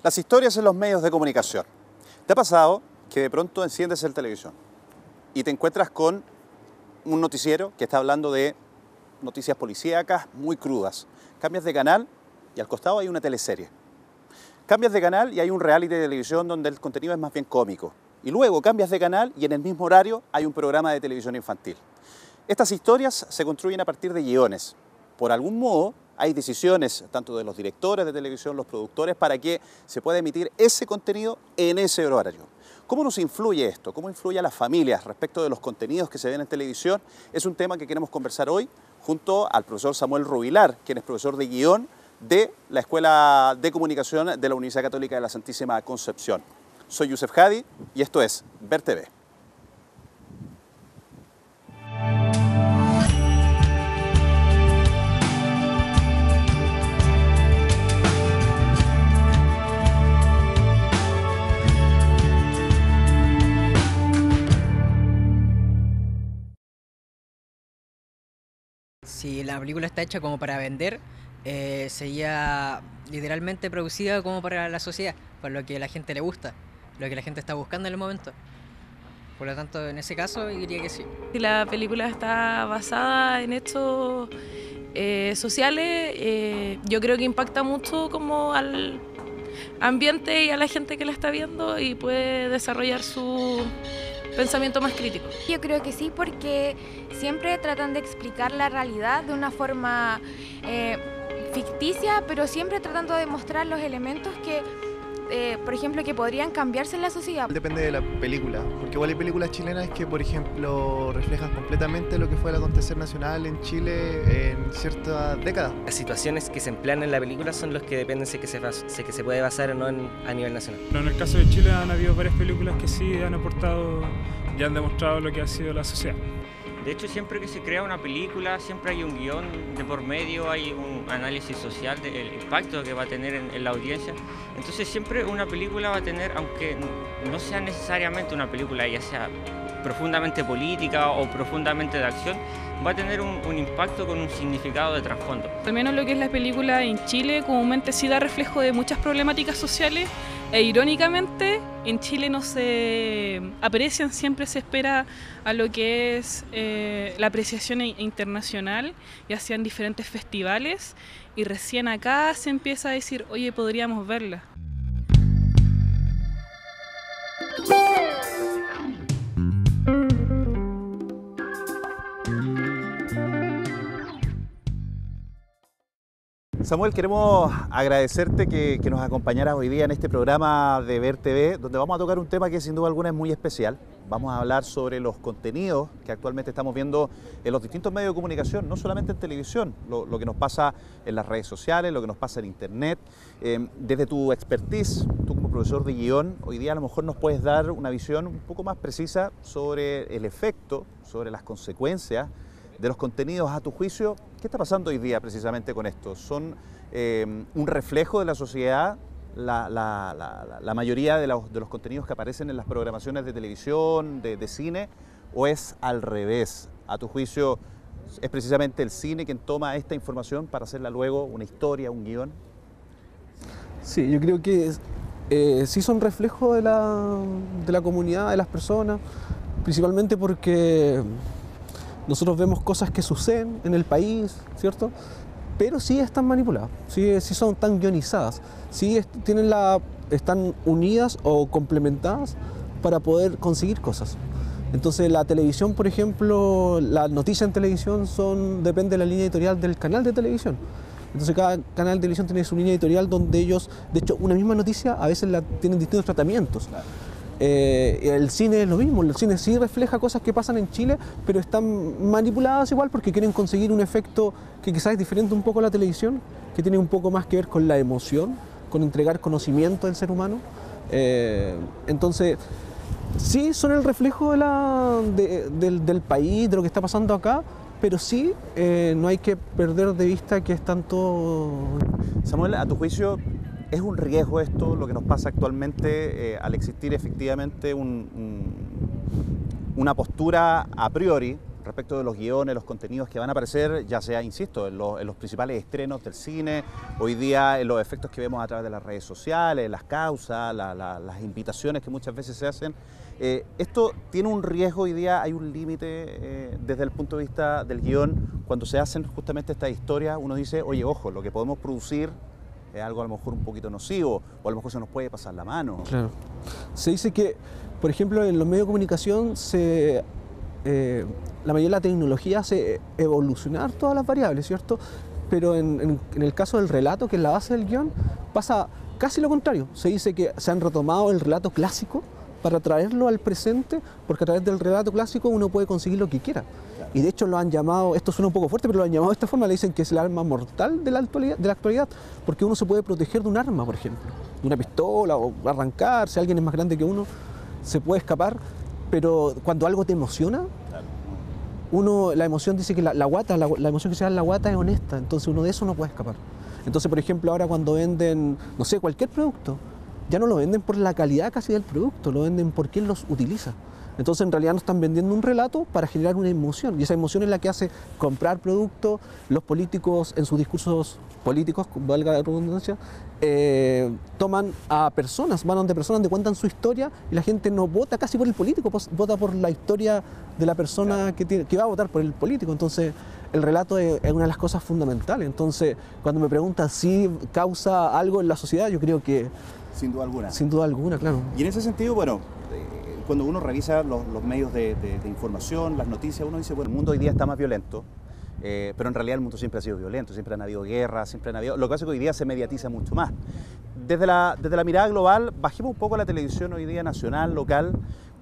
Las historias en los medios de comunicación. ¿Te ha pasado que de pronto enciendes el televisor y te encuentras con un noticiero que está hablando de noticias policíacas muy crudas? Cambias de canal y al costado hay una teleserie. Cambias de canal y hay un reality de televisión donde el contenido es más bien cómico. Y luego cambias de canal y en el mismo horario hay un programa de televisión infantil. Estas historias se construyen a partir de guiones. Por algún modo hay decisiones tanto de los directores de televisión, los productores, para que se pueda emitir ese contenido en ese horario. ¿Cómo nos influye esto? ¿Cómo influye a las familias respecto de los contenidos que se ven en televisión? Es un tema que queremos conversar hoy junto al profesor Samuel Rubilar, quien es profesor de guión de la Escuela de Comunicación de la Universidad Católica de la Santísima Concepción. Soy Youssef Hadi y esto es Ver TV. Si la película está hecha como para vender, sería literalmente producida como para la sociedad, para lo que a la gente le gusta, lo que la gente está buscando en el momento. Por lo tanto, en ese caso, diría que sí. Si la película está basada en hechos sociales, yo creo que impacta mucho como al ambiente y a la gente que la está viendo y puede desarrollar su pensamiento más crítico. Yo creo que sí, porque siempre tratan de explicar la realidad de una forma ficticia, pero siempre tratando de mostrar los elementos que, por ejemplo, que podrían cambiarse en la sociedad. Depende de la película, porque igual hay películas chilenas que, por ejemplo, reflejan completamente lo que fue el acontecer nacional en Chile en ciertas décadas. Las situaciones que se emplean en la película son los que dependen si que se puede basar o no a nivel nacional. No, en el caso de Chile han habido varias películas que sí han aportado y han demostrado lo que ha sido la sociedad. De hecho, siempre que se crea una película, siempre hay un guión de por medio, hay un análisis social del impacto que va a tener en la audiencia. Entonces siempre una película va a tener, aunque no sea necesariamente una película, ya sea profundamente política o profundamente de acción, va a tener un impacto con un significado de trasfondo. Al menos lo que es la película en Chile comúnmente sí da reflejo de muchas problemáticas sociales e irónicamente en Chile no se aprecian, siempre se espera a lo que es la apreciación internacional, ya sean diferentes festivales, y recién acá se empieza a decir, oye, podríamos verla. Samuel, queremos agradecerte que nos acompañaras hoy día en este programa de Ver TV, donde vamos a tocar un tema que sin duda alguna es muy especial. Vamos a hablar sobre los contenidos que actualmente estamos viendo en los distintos medios de comunicación, no solamente en televisión, lo que nos pasa en las redes sociales, lo que nos pasa en internet. Desde tu expertise, tú como profesor de guión, hoy día a lo mejor nos puedes dar una visión un poco más precisa sobre el efecto, sobre las consecuencias de los contenidos a tu juicio. ¿Qué está pasando hoy día precisamente con esto? ¿Son un reflejo de la sociedad la mayoría de los contenidos que aparecen en las programaciones de televisión, de cine, o es al revés? A tu juicio, ¿es precisamente el cine quien toma esta información para hacerla luego una historia, un guión? Sí, yo creo que sí son reflejo de la comunidad, de las personas, principalmente porque nosotros vemos cosas que suceden en el país, ¿cierto? Pero sí están manipuladas, sí son tan guionizadas, sí están unidas o complementadas para poder conseguir cosas. Entonces la televisión, por ejemplo, las noticias en televisión depende de la línea editorial del canal de televisión. Entonces cada canal de televisión tiene su línea editorial donde ellos, de hecho, una misma noticia a veces tienen distintos tratamientos. Claro. El cine es lo mismo, el cine sí refleja cosas que pasan en Chile, pero están manipuladas igual porque quieren conseguir un efecto que quizás es diferente un poco a la televisión, que tiene un poco más que ver con la emoción, con entregar conocimiento del ser humano. Entonces, sí son el reflejo del país, de lo que está pasando acá, pero sí no hay que perder de vista que están todos... Samuel, a tu juicio, ¿es un riesgo esto, lo que nos pasa actualmente, al existir efectivamente una postura a priori respecto de los guiones, los contenidos que van a aparecer, ya sea, insisto, en los principales estrenos del cine, hoy día en los efectos que vemos a través de las redes sociales, las causas, las invitaciones que muchas veces se hacen. Esto tiene un riesgo, hoy día hay un límite desde el punto de vista del guión. Cuando se hacen justamente estas historias, uno dice, oye, ojo, lo que podemos producir es algo a lo mejor un poquito nocivo, o a lo mejor se nos puede pasar la mano. Claro. Se dice que, por ejemplo, en los medios de comunicación la mayoría de la tecnología hace evolucionar todas las variables, ¿cierto? Pero en el caso del relato, que es la base del guión, pasa casi lo contrario. Se dice que se han retomado el relato clásico para traerlo al presente, porque a través del relato clásico uno puede conseguir lo que quiera. Claro. Y de hecho lo han llamado, esto suena un poco fuerte, pero lo han llamado de esta forma, le dicen que es el arma mortal de la actualidad, porque uno se puede proteger de un arma, por ejemplo, de una pistola o arrancar, si alguien es más grande que uno, se puede escapar, pero cuando algo te emociona, claro, la emoción dice que la emoción que se da en la guata es honesta, entonces uno de eso no puede escapar. Entonces, por ejemplo, ahora cuando venden, no sé, cualquier producto, ya no lo venden por la calidad casi del producto, lo venden por quién los utiliza. Entonces en realidad nos están vendiendo un relato para generar una emoción, y esa emoción es la que hace comprar productos. Los políticos en sus discursos políticos, valga la redundancia, toman a personas, van donde personas donde cuentan su historia, y la gente no vota casi por el político, vota por la historia de la persona que va a votar por el político. Entonces el relato es una de las cosas fundamentales. Entonces cuando me preguntan si causa algo en la sociedad, yo creo que sin duda alguna. Sin duda alguna, claro. Y en ese sentido, bueno, cuando uno revisa los medios de información, las noticias, uno dice, bueno, el mundo hoy día está más violento, pero en realidad el mundo siempre ha sido violento, siempre han habido guerras, siempre han habido... Lo que pasa es que hoy día se mediatiza mucho más. Desde la mirada global, bajemos un poco la televisión hoy día nacional, local,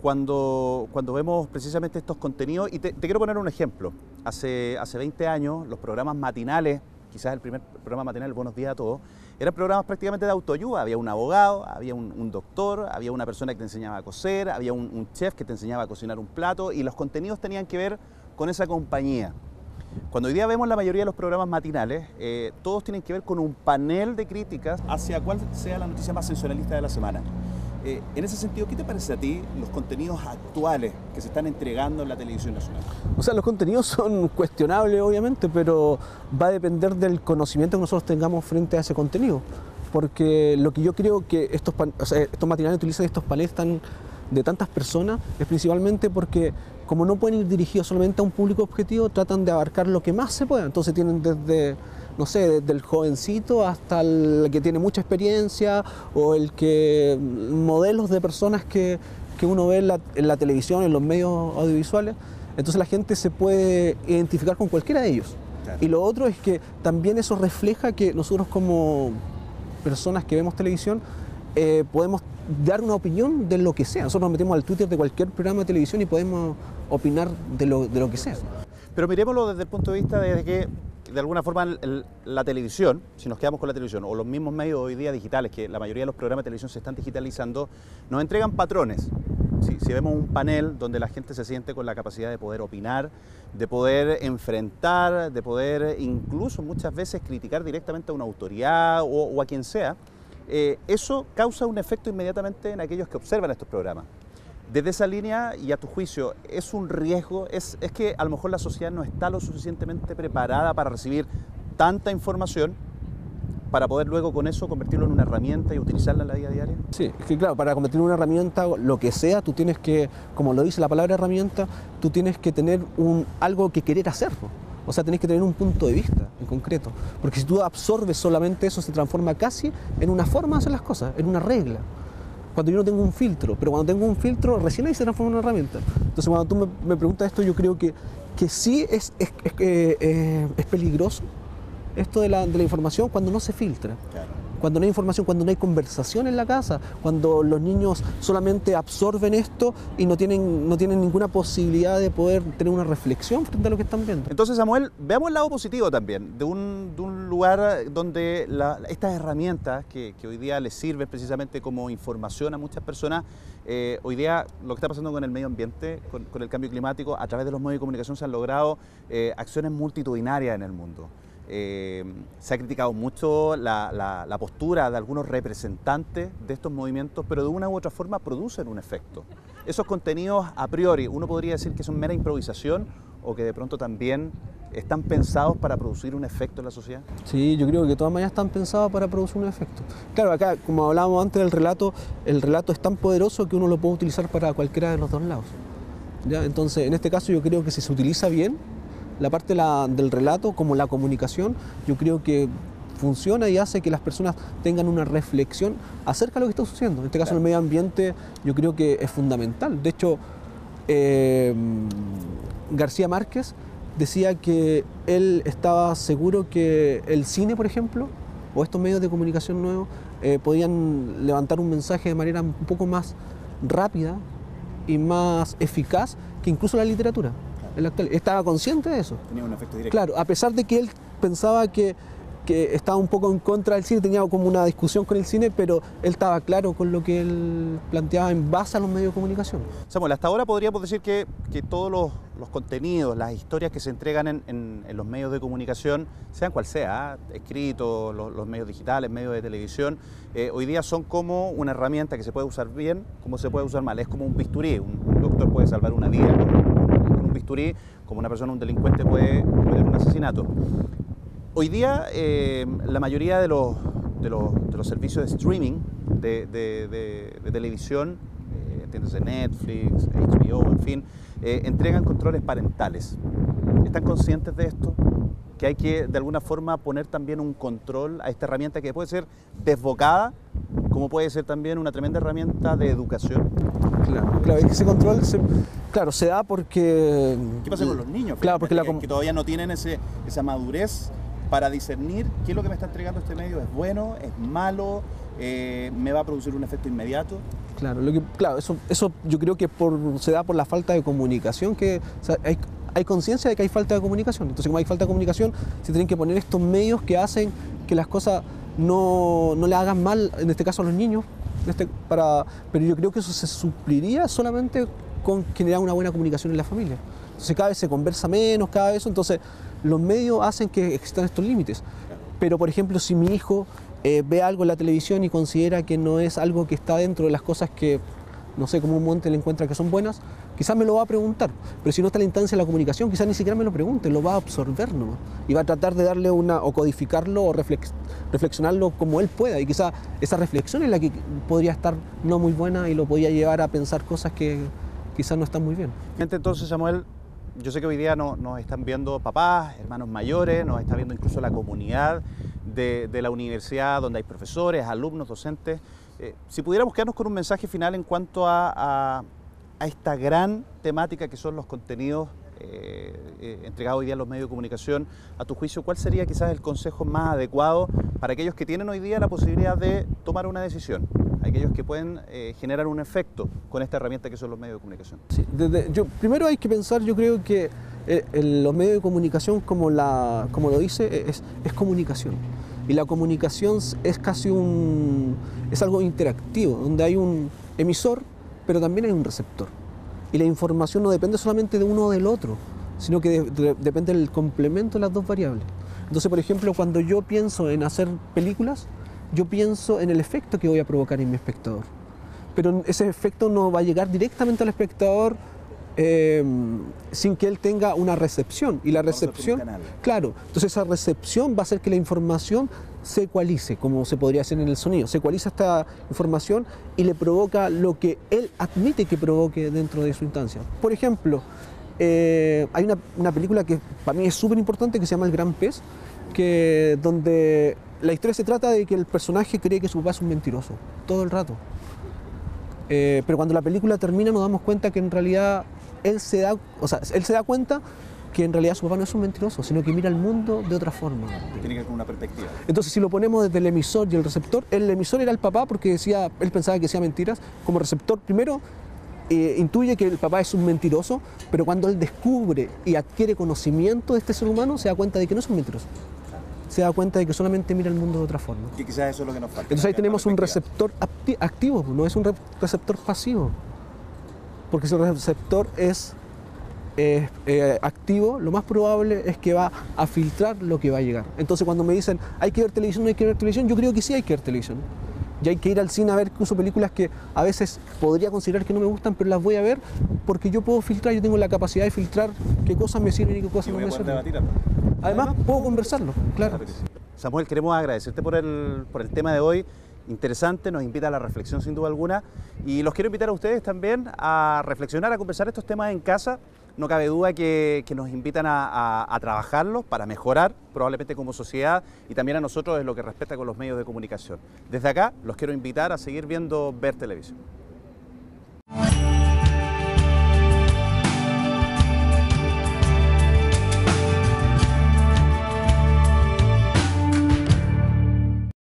cuando vemos precisamente estos contenidos. Y te quiero poner un ejemplo. Hace 20 años, los programas matinales, quizás el primer programa matinal, Buenos Días a Todos, eran programas prácticamente de autoayuda. Había un abogado, había un doctor, había una persona que te enseñaba a coser, había un chef que te enseñaba a cocinar un plato, y los contenidos tenían que ver con esa compañía. Cuando hoy día vemos la mayoría de los programas matinales, todos tienen que ver con un panel de críticas hacia cuál sea la noticia más sensacionalista de la semana. En ese sentido, ¿qué te parece a ti los contenidos actuales que se están entregando en la televisión nacional? O sea, los contenidos son cuestionables, obviamente, pero va a depender del conocimiento que nosotros tengamos frente a ese contenido. Porque lo que yo creo que estos matinales utilizan estos paneles de tantas personas es principalmente porque, como no pueden ir dirigidos solamente a un público objetivo, tratan de abarcar lo que más se pueda. Entonces tienen desde, no sé, desde el jovencito hasta el que tiene mucha experiencia, o modelos de personas que uno ve en la televisión, en los medios audiovisuales. Entonces la gente se puede identificar con cualquiera de ellos. Claro. Y lo otro es que también eso refleja que nosotros, como personas que vemos televisión, podemos dar una opinión de lo que sea. Nosotros nos metemos al Twitter de cualquier programa de televisión y podemos opinar de lo que sea. Pero miremoslo desde el punto de vista de que, de alguna forma, la televisión, si nos quedamos con la televisión, o los mismos medios hoy día digitales, que la mayoría de los programas de televisión se están digitalizando, nos entregan patrones. Si vemos un panel donde la gente se siente con la capacidad de poder opinar, de poder enfrentar, de poder incluso muchas veces criticar directamente a una autoridad o a quien sea, eso causa un efecto inmediatamente en aquellos que observan estos programas. Desde esa línea, y a tu juicio, ¿es un riesgo? ¿Es que a lo mejor la sociedad no está lo suficientemente preparada para recibir tanta información para poder luego con eso convertirlo en una herramienta y utilizarla en la vida diaria? Sí, es que claro, para convertirlo en una herramienta, lo que sea, tú tienes que, como lo dice la palabra herramienta, tú tienes que tener algo que querer hacer. O sea, tenés que tener un punto de vista en concreto. Porque si tú absorbes solamente eso, se transforma casi en una forma de hacer las cosas, en una regla. Cuando yo no tengo un filtro, pero cuando tengo un filtro, recién ahí se transforma en una herramienta. Entonces, cuando tú me preguntas esto, yo creo que sí es peligroso esto de la información cuando no se filtra. Claro. Cuando no hay información, cuando no hay conversación en la casa, cuando los niños solamente absorben esto y no tienen ninguna posibilidad de poder tener una reflexión frente a lo que están viendo. Entonces, Samuel, veamos el lado positivo también, de un lugar donde estas herramientas que hoy día les sirven precisamente como información a muchas personas, hoy día lo que está pasando con el medio ambiente, con el cambio climático, a través de los medios de comunicación se han logrado acciones multitudinarias en el mundo. Se ha criticado mucho la postura de algunos representantes de estos movimientos, pero de una u otra forma producen un efecto. Esos contenidos, a priori, uno podría decir que son mera improvisación, o que de pronto también están pensados para producir un efecto en la sociedad? Sí, yo creo que de todas maneras están pensados para producir un efecto. Claro, acá, como hablábamos antes del relato, el relato es tan poderoso que uno lo puede utilizar para cualquiera de los dos lados. ¿Ya? Entonces, en este caso yo creo que si se utiliza bien, la parte del relato como la comunicación, yo creo que funciona y hace que las personas tengan una reflexión acerca de lo que está sucediendo. En este caso, en el medio ambiente, yo creo que es fundamental. De hecho, García Márquez decía que él estaba seguro que el cine, por ejemplo, o estos medios de comunicación nuevos, podían levantar un mensaje de manera un poco más rápida y más eficaz que incluso la literatura. El actual estaba consciente de eso. Tenía un efecto directo. Claro, a pesar de que él pensaba que estaba un poco en contra del cine, tenía como una discusión con el cine, pero él estaba claro con lo que él planteaba en base a los medios de comunicación. Samuel, hasta ahora podríamos decir que todos los contenidos, las historias que se entregan en los medios de comunicación, sean cual sea, escritos, los medios digitales, medios de televisión, hoy día son como una herramienta que se puede usar bien, como se puede usar mal. Es como un bisturí. Un doctor puede salvar una vida con un bisturí, como una persona, un delincuente, puede cometer un asesinato. Hoy día la mayoría de los servicios de streaming de televisión, entiéndase Netflix, HBO, en fin, entregan controles parentales. ¿Están conscientes de esto? Que hay que de alguna forma poner también un control a esta herramienta que puede ser desbocada, como puede ser también una tremenda herramienta de educación. Claro, es que ese control se da porque... ¿Qué pasa con los niños? Claro, porque que todavía no tienen esa madurez para discernir qué es lo que me está entregando este medio, es bueno, es malo, me va a producir un efecto inmediato. Claro, eso yo creo que se da por la falta de comunicación, hay conciencia de que hay falta de comunicación. Entonces, como hay falta de comunicación, se tienen que poner estos medios que hacen que las cosas no le hagan mal, en este caso a los niños, pero yo creo que eso se supliría solamente con generar una buena comunicación en la familia. Entonces cada vez se conversa menos, cada vez, entonces los medios hacen que existan estos límites. Pero por ejemplo, si mi hijo ve algo en la televisión y considera que no es algo que está dentro de las cosas que, no sé, comúnmente le encuentra que son buenas, quizás me lo va a preguntar. Pero si no está en la instancia de la comunicación, quizás ni siquiera me lo pregunte, lo va a absorber nomás. Y va a tratar de darle o codificarlo o reflexionarlo como él pueda. Y quizás esa reflexión es la que podría estar no muy buena y lo podría llevar a pensar cosas que quizás no están muy bien. Entonces, Samuel, yo sé que hoy día nos están viendo papás, hermanos mayores, nos está viendo incluso la comunidad de la universidad, donde hay profesores, alumnos, docentes. Si pudiéramos quedarnos con un mensaje final en cuanto a esta gran temática que son los contenidos entregados hoy día en los medios de comunicación, a tu juicio, ¿cuál sería quizás el consejo más adecuado para aquellos que tienen hoy día la posibilidad de tomar una decisión? Aquellos que pueden generar un efecto con esta herramienta que son los medios de comunicación. Sí, primero hay que pensar, yo creo que los medios de comunicación, como lo dice, es comunicación. Y la comunicación es casi es algo interactivo, donde hay un emisor, pero también hay un receptor. Y la información no depende solamente de uno o del otro, sino que depende del complemento de las dos variables. Entonces, por ejemplo, cuando yo pienso en hacer películas, yo pienso en el efecto que voy a provocar en mi espectador. Pero ese efecto no va a llegar directamente al espectador sin que él tenga una recepción. Y la recepción, claro, entonces esa recepción va a hacer que la información se ecualice, como se podría hacer en el sonido. Se ecualiza esta información y le provoca lo que él admite que provoque dentro de su instancia. Por ejemplo, hay una película que para mí es súper importante que se llama El Gran Pez, donde la historia se trata de que el personaje cree que su papá es un mentiroso, todo el rato. Pero cuando la película termina nos damos cuenta que en realidad él se da cuenta que en realidad su papá no es un mentiroso, sino que mira el mundo de otra forma. Tiene que ver con una perspectiva. Entonces, si lo ponemos desde el emisor y el receptor era el papá porque él pensaba que decía mentiras. Como receptor, primero, intuye que el papá es un mentiroso, pero cuando él descubre y adquiere conocimiento de este ser humano, se da cuenta de que no es un mentiroso. Se da cuenta de que solamente mira el mundo de otra forma. Y quizás eso es lo que nos falta. Entonces ahí tenemos un receptor activo, no es un receptor pasivo. Porque si el receptor es activo, lo más probable es que va a filtrar lo que va a llegar. Entonces cuando me dicen hay que ver televisión, no hay que ver televisión, yo creo que sí hay que ver televisión. Y hay que ir al cine a ver incluso películas que a veces podría considerar que no me gustan, pero las voy a ver porque yo puedo filtrar, yo tengo la capacidad de filtrar qué cosas me sirven y qué cosas no me sirven. Además, puedo conversarlo, claro. Samuel, queremos agradecerte por el tema de hoy. Interesante, nos invita a la reflexión sin duda alguna. Y los quiero invitar a ustedes también a reflexionar, a conversar estos temas en casa. No cabe duda que nos invitan a trabajarlos para mejorar probablemente como sociedad y también a nosotros en lo que respecta con los medios de comunicación. Desde acá los quiero invitar a seguir viendo Ver Televisión.